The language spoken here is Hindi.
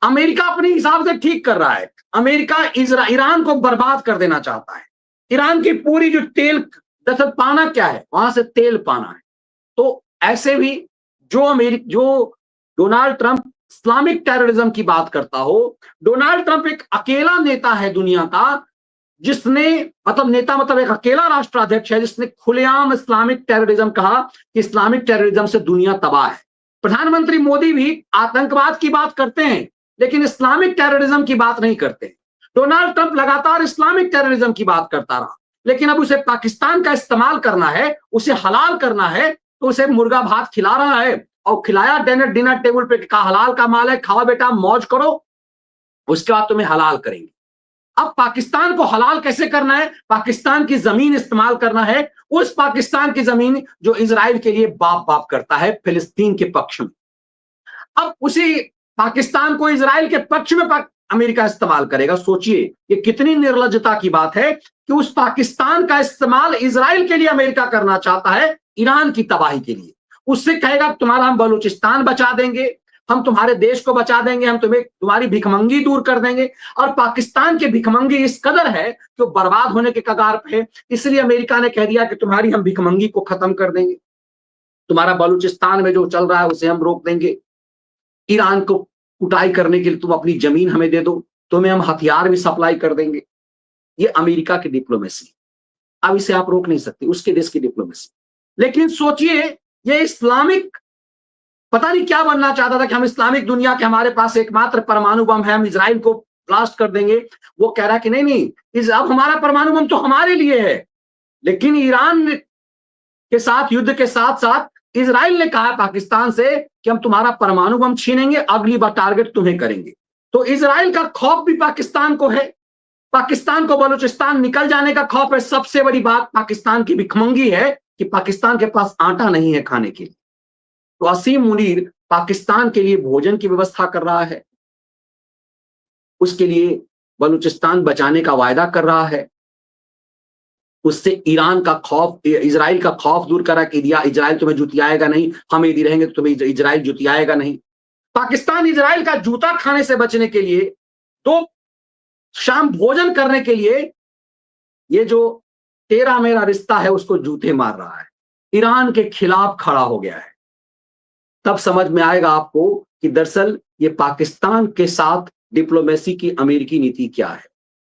अमेरिका अपने हिसाब से ठीक कर रहा है। अमेरिका ईरान को बर्बाद कर देना चाहता है। ईरान की पूरी जो तेल, दरअसल पाना क्या है, वहां से तेल पाना है। तो ऐसे भी जो डोनाल्ड ट्रंप इस्लामिक टेररिज्म की बात करता हो, डोनाल्ड ट्रंप एक अकेला नेता है दुनिया का जिसने, मतलब नेता मतलब एक अकेला राष्ट्राध्यक्ष है जिसने खुलेआम इस्लामिक टेररिज्म कहा कि इस्लामिक टेररिज्म से दुनिया तबाह है। प्रधानमंत्री मोदी भी आतंकवाद की बात करते हैं लेकिन इस्लामिक टेररिज्म की बात नहीं करते। डोनाल्ड ट्रंप लगातार इस्लामिक टेररिज्म की बात करता रहा, लेकिन अब उसे पाकिस्तान का इस्तेमाल करना है, उसे हलाल करना है, तो उसे मुर्गा भात खिला रहा है और खिलाया डिनर टेबल पे, कहा हलाल का माल है, खाओ बेटा मौज करो, उसके बाद तुम्हें हलाल करेंगे। अब पाकिस्तान को हलाल कैसे करना है? पाकिस्तान की जमीन इस्तेमाल करना है, उस पाकिस्तान की जमीन जो इजराइल के लिए बाप बाप करता है, फिलिस्तीन के पक्ष में। अब उसी पाकिस्तान को इजराइल के पक्ष में अमेरिका इस्तेमाल करेगा। सोचिए ये कितनी निर्लज्जता की बात है कि उस पाकिस्तान का इस्तेमाल इजराइल के लिए अमेरिका करना चाहता है, ईरान की तबाही के लिए। उससे कहेगा तुम्हारा हम बलूचिस्तान बचा देंगे, हम तुम्हारे देश को बचा देंगे, हम तुम्हें तुम्हारी भिखमंगी दूर कर देंगे। और पाकिस्तान की भिखमंगी इस कदर है कि वो बर्बाद होने के कगार पे है, इसलिए अमेरिका ने कह दिया कि तुम्हारी हम भिखमंगी को खत्म कर देंगे, तुम्हारा बलूचिस्तान में जो चल रहा है उसे हम रोक देंगे, ईरान को कुटाई करने के लिए तुम अपनी जमीन हमें दे दो, तुम्हें हम हथियार भी सप्लाई कर देंगे। ये अमेरिका की डिप्लोमेसी, अब इसे आप रोक नहीं सकते, उसके देश की डिप्लोमेसी। लेकिन सोचिए ये इस्लामिक पता नहीं क्या बनना चाहता था कि हम इस्लामिक दुनिया के, हमारे पास एकमात्र परमाणु बम है, हम इजराइल को ब्लास्ट कर देंगे। वो कह रहा है कि नहीं नहीं, अब हमारा परमाणु बम तो हमारे लिए है, लेकिन ईरान के साथ युद्ध के साथ साथ इजराइल ने कहा पाकिस्तान से कि हम तुम्हारा परमाणु बम छीनेंगे, अगली बार टारगेट तुम्हें करेंगे। तो इजराइल का खौफ भी पाकिस्तान को है, पाकिस्तान को बलूचिस्तान निकल जाने का खौफ है। सबसे बड़ी बात पाकिस्तान की भिखमंगी है कि पाकिस्तान के पास आटा नहीं है खाने के लिए। तो असीम मुनीर पाकिस्तान के लिए भोजन की व्यवस्था कर रहा है, उसके लिए बलूचिस्तान बचाने का वायदा कर रहा है, उससे ईरान का खौफ, इजराइल का खौफ दूर करा कि इजराइल तुम्हें जुतियाएगा नहीं, हम यदि रहेंगे तो तुम्हें इजराइल जुतियाएगा नहीं। पाकिस्तान इजराइल का जूता खाने से बचने के लिए, तो शाम भोजन करने के लिए, ये जो तेरा मेरा रिश्ता है उसको जूते मार रहा है, ईरान के खिलाफ खड़ा हो गया है। तब समझ में आएगा आपको कि दरअसल ये पाकिस्तान के साथ डिप्लोमेसी की अमेरिकी नीति क्या है।